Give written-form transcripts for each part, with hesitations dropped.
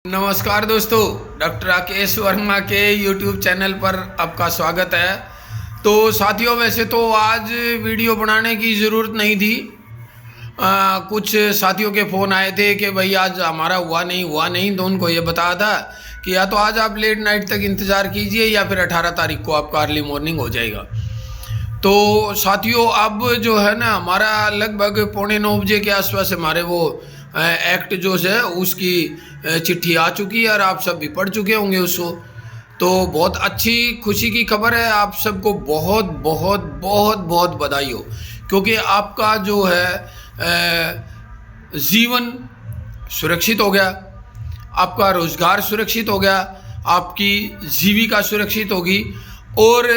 नमस्कार दोस्तों, डॉक्टर राकेश वर्मा के YouTube चैनल पर आपका स्वागत है। तो साथियों, वैसे तो आज वीडियो बनाने की ज़रूरत नहीं थी। कुछ साथियों के फ़ोन आए थे कि भाई आज हमारा हुआ नहीं, तो उनको ये बताया था कि या तो आज आप लेट नाइट तक इंतज़ार कीजिए या फिर 18 तारीख को आपका अर्ली मॉर्निंग हो जाएगा। तो साथियों, अब जो है ना, हमारा लगभग 8:45 के आसपास हमारे वो एक्ट जो है उसकी चिट्ठी आ चुकी है और आप सब भी पढ़ चुके होंगे उसको। तो बहुत अच्छी खुशी की खबर है, आप सबको बहुत बहुत बहुत बहुत बधाई हो, क्योंकि आपका जो है जीवन सुरक्षित हो गया, आपका रोज़गार सुरक्षित हो गया, आपकी जीविका सुरक्षित होगी और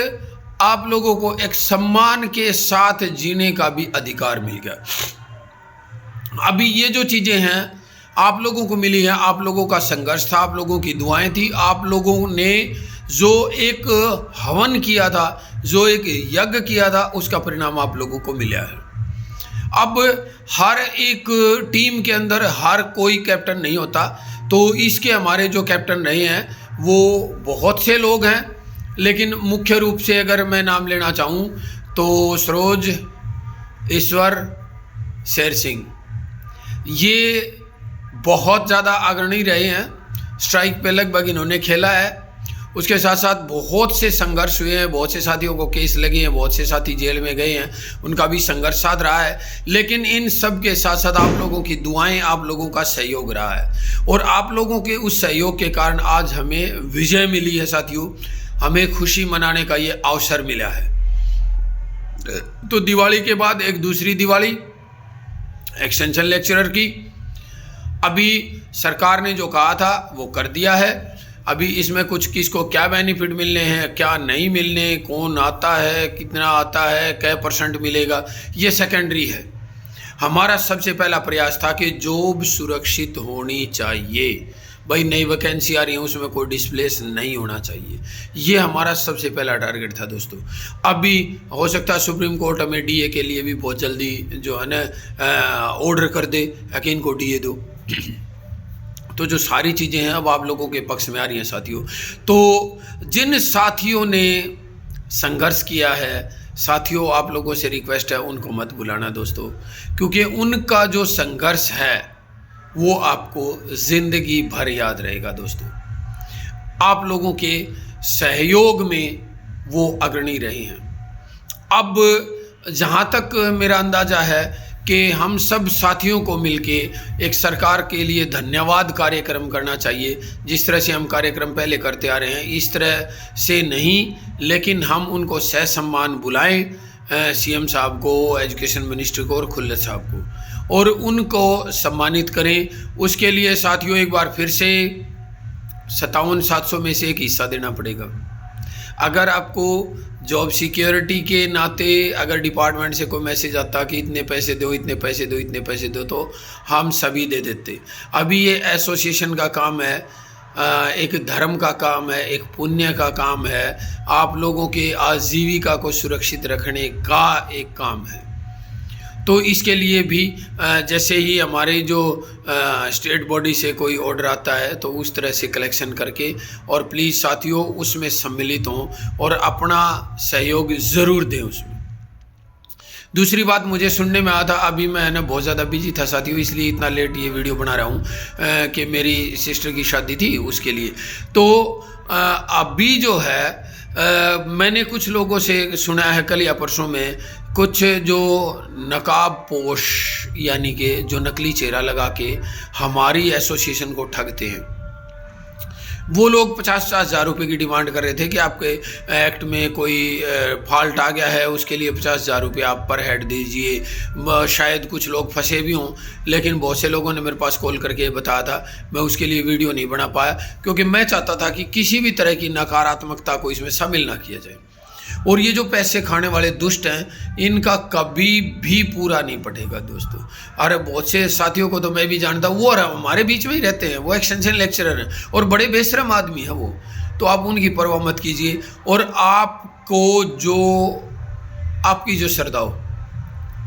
आप लोगों को एक सम्मान के साथ जीने का भी अधिकार मिल गया। अभी ये जो चीज़ें हैं आप लोगों को मिली हैं, आप लोगों का संघर्ष था, आप लोगों की दुआएं थी, आप लोगों ने जो एक हवन किया था, जो एक यज्ञ किया था, उसका परिणाम आप लोगों को मिला है। अब हर एक टीम के अंदर हर कोई कैप्टन नहीं होता, तो इसके हमारे जो कैप्टन रहे हैं वो बहुत से लोग हैं, लेकिन मुख्य रूप से अगर मैं नाम लेना चाहूँ तो सरोज, ईश्वर, शेर सिंह, ये बहुत ज़्यादा अग्रणी रहे हैं। स्ट्राइक पे लगभग इन्होंने खेला है। उसके साथ साथ बहुत से संघर्ष हुए हैं, बहुत से साथियों को केस लगे हैं, बहुत से साथी जेल में गए हैं, उनका भी संघर्ष साथ रहा है। लेकिन इन सब के साथ साथ आप लोगों की दुआएं, आप लोगों का सहयोग रहा है और आप लोगों के उस सहयोग के कारण आज हमें विजय मिली है साथियों, हमें खुशी मनाने का ये अवसर मिला है। तो दिवाली के बाद एक दूसरी दिवाली एक्सटेंशन लेक्चरर की, अभी सरकार ने जो कहा था वो कर दिया है। अभी इसमें कुछ किसको क्या बेनिफिट मिलने हैं, क्या नहीं मिलने, कौन आता है, कितना आता है, क्या % मिलेगा, ये सेकेंडरी है। हमारा सबसे पहला प्रयास था कि जॉब सुरक्षित होनी चाहिए। भाई नई वैकेंसी आ रही है, उसमें कोई डिस्प्लेस नहीं होना चाहिए, ये हमारा सबसे पहला टारगेट था दोस्तों। अभी हो सकता है सुप्रीम कोर्ट हमें DA के लिए भी बहुत जल्दी जो है ना ऑर्डर कर दे कि इनको DA दो। तो जो सारी चीज़ें हैं अब आप लोगों के पक्ष में आ रही हैं साथियों। तो जिन साथियों ने संघर्ष किया है साथियों, आप लोगों से रिक्वेस्ट है उनको मत बुलाना दोस्तों, क्योंकि उनका जो संघर्ष है वो आपको ज़िंदगी भर याद रहेगा दोस्तों। आप लोगों के सहयोग में वो अग्रणी रहे हैं। अब जहाँ तक मेरा अंदाज़ा है कि हम सब साथियों को मिलके एक सरकार के लिए धन्यवाद कार्यक्रम करना चाहिए। जिस तरह से हम कार्यक्रम पहले करते आ रहे हैं इस तरह से नहीं, लेकिन हम उनको सह सम्मान बुलाएं, CM साहब को, एजुकेशन मिनिस्टर को और खुल्लत साहब को, और उनको सम्मानित करें। उसके लिए साथियों एक बार फिर से 57,700 में से एक हिस्सा देना पड़ेगा। अगर आपको जॉब सिक्योरिटी के नाते अगर डिपार्टमेंट से कोई मैसेज आता कि इतने पैसे दो, इतने पैसे दो, इतने पैसे दो, तो हम सभी दे देते। अभी ये एसोसिएशन का काम है, एक धर्म का काम है, एक पुण्य का काम है, आप लोगों के आजीविका को सुरक्षित रखने का एक काम है। तो इसके लिए भी जैसे ही हमारे जो स्टेट बॉडी से कोई ऑर्डर आता है तो उस तरह से कलेक्शन करके, और प्लीज़ साथियों उसमें सम्मिलित हों और अपना सहयोग ज़रूर दें उसमें। दूसरी बात मुझे सुनने में आया था, अभी मैं ना बहुत ज़्यादा बिजी था साथियों, इसलिए इतना लेट ये वीडियो बना रहा हूँ कि मेरी सिस्टर की शादी थी उसके लिए। तो अभी जो है मैंने कुछ लोगों से सुना है कल या परसों में, कुछ जो नकाब पोश यानी कि जो नकली चेहरा लगा के हमारी एसोसिएशन को ठगते हैं, वो लोग 50-50 हज़ार रुपये की डिमांड कर रहे थे कि आपके एक्ट में कोई फॉल्ट आ गया है, उसके लिए 50 हज़ार रुपये आप पर हेड दीजिए। शायद कुछ लोग फंसे भी हों, लेकिन बहुत से लोगों ने मेरे पास कॉल करके बताया था। मैं उसके लिए वीडियो नहीं बना पाया क्योंकि मैं चाहता था कि किसी भी तरह की नकारात्मकता को इसमें शामिल ना किया जाए। और ये जो पैसे खाने वाले दुष्ट हैं इनका कभी भी पूरा नहीं पड़ेगा दोस्तों। अरे बहुत से साथियों को तो मैं भी जानता हूँ, वो हमारे बीच में ही रहते हैं, वो एक्सटेंशन लेक्चरर हैं और बड़े बेशरम आदमी हैं वो, तो आप उनकी परवाह मत कीजिए। और आपको जो आपकी जो श्रद्धा हो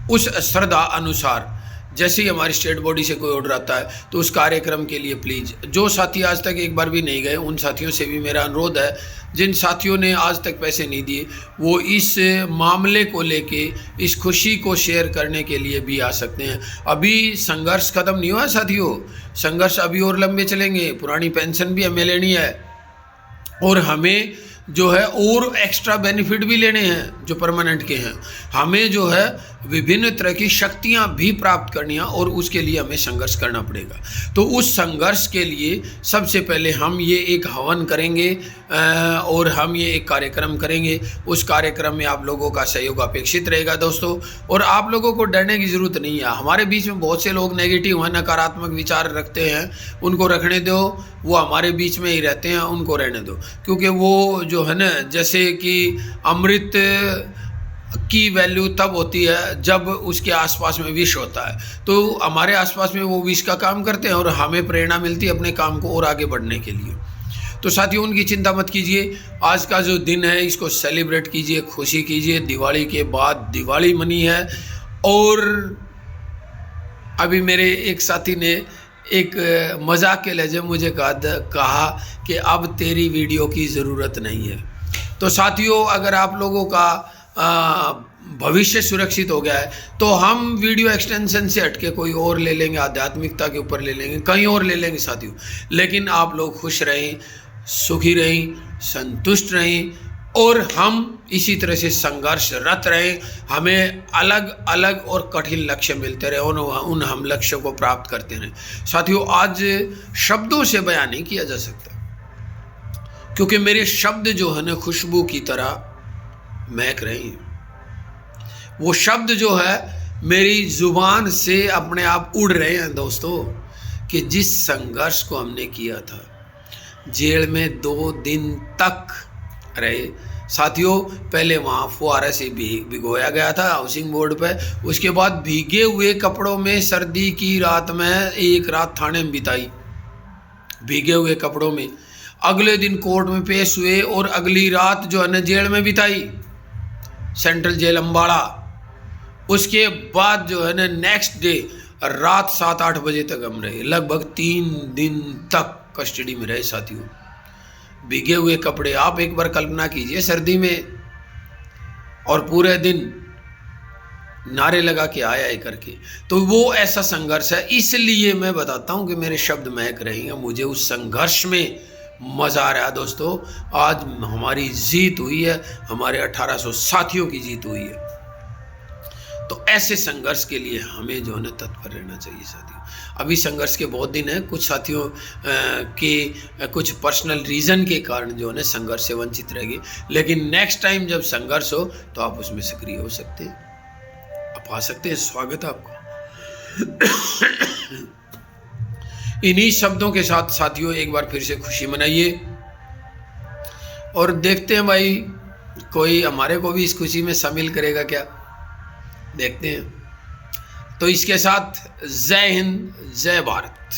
उस श्रद्धा अनुसार जैसे ही हमारी स्टेट बॉडी से कोई ऑर्डर आता है तो उस कार्यक्रम के लिए प्लीज़ जो साथी आज तक एक बार भी नहीं गए, उन साथियों से भी मेरा अनुरोध है, जिन साथियों ने आज तक पैसे नहीं दिए वो इस मामले को लेके इस खुशी को शेयर करने के लिए भी आ सकते हैं। अभी संघर्ष ख़त्म नहीं हुआ साथियों, संघर्ष अभी और लंबे चलेंगे। पुरानी पेंशन भी हमें लेनी है और हमें जो है और एक्स्ट्रा बेनिफिट भी लेने हैं जो परमानेंट के हैं। हमें जो है विभिन्न तरह की शक्तियां भी प्राप्त करनी है और उसके लिए हमें संघर्ष करना पड़ेगा। तो उस संघर्ष के लिए सबसे पहले हम ये एक हवन करेंगे और हम ये एक कार्यक्रम करेंगे। उस कार्यक्रम में आप लोगों का सहयोग अपेक्षित रहेगा दोस्तों, और आप लोगों को डरने की ज़रूरत नहीं है। हमारे बीच में बहुत से लोग नेगेटिव हैं, नकारात्मक विचार रखते हैं, उनको रखने दो, वो हमारे बीच में ही रहते हैं, उनको रहने दो। क्योंकि वो जो है ना, जैसे कि अमृत की वैल्यू तब होती है जब उसके आसपास में विष होता है, तो हमारे आसपास में वो विष का काम करते हैं और हमें प्रेरणा मिलती है अपने काम को और आगे बढ़ने के लिए। तो साथियों उनकी चिंता मत कीजिए, आज का जो दिन है इसको सेलिब्रेट कीजिए, खुशी कीजिए। दिवाली के बाद दिवाली मनी है। और अभी मेरे एक साथी ने एक मजाक के लहजे मुझे कहा कि अब तेरी वीडियो की ज़रूरत नहीं है। तो साथियों अगर आप लोगों का भविष्य सुरक्षित हो गया है तो हम वीडियो एक्सटेंशन से हटके कोई और ले लेंगे, आध्यात्मिकता के ऊपर ले लेंगे, कहीं और ले लेंगे साथियों। लेकिन आप लोग खुश रहें, सुखी रहें, संतुष्ट रहें और हम इसी तरह से संघर्षरत रहें। हमें अलग अलग और कठिन लक्ष्य मिलते रहे और उन हम लक्ष्यों को प्राप्त करते रहें। साथियों आज शब्दों से बयान नहीं किया जा सकता, क्योंकि मेरे शब्द जो है ना खुशबू की तरह महक रही हैं। वो शब्द जो है मेरी जुबान से अपने आप उड़ रहे हैं दोस्तों, कि जिस संघर्ष को हमने किया था, जेल में 2 दिन तक रहे साथियों। पहले वहाँ फुहारे से भिगोया गया था हाउसिंग बोर्ड पे, उसके बाद भीगे हुए कपड़ों में सर्दी की रात में एक रात थाने में बिताई, भीगे हुए कपड़ों में। अगले दिन कोर्ट में पेश हुए और अगली रात जो है ना जेल में बिताई, सेंट्रल जेल अम्बाड़ा। उसके बाद जो है ना नेक्स्ट डे रात 7-8 बजे तक हम रहे, लगभग 3 दिन तक कस्टडी में रहे साथियों। भीगे हुए कपड़े, आप एक बार कल्पना कीजिए सर्दी में, और पूरे दिन नारे लगा के आया करके। तो वो ऐसा संघर्ष है, इसलिए मैं बताता हूँ कि मेरे शब्द महक रहेंगे। मुझे उस संघर्ष में मज़ा आ रहा है दोस्तों। आज हमारी जीत हुई है, हमारे 1800 साथियों की जीत हुई है। तो ऐसे संघर्ष के लिए हमें जो है ना तत्पर रहना चाहिए साथियों। अभी संघर्ष के बहुत दिन हैं, कुछ साथियों के कुछ पर्सनल रीज़न के कारण जो है ना संघर्ष से वंचित रह गए, लेकिन नेक्स्ट टाइम जब संघर्ष हो तो आप उसमें सक्रिय हो सकते हैं, आप आ सकते हैं। स्वागत है आपको। इन्हीं शब्दों के साथ साथियों एक बार फिर से खुशी मनाइए और देखते हैं भाई कोई हमारे को भी इस खुशी में शामिल करेगा क्या, देखते हैं। तो इसके साथ जय हिंद, जय भारत।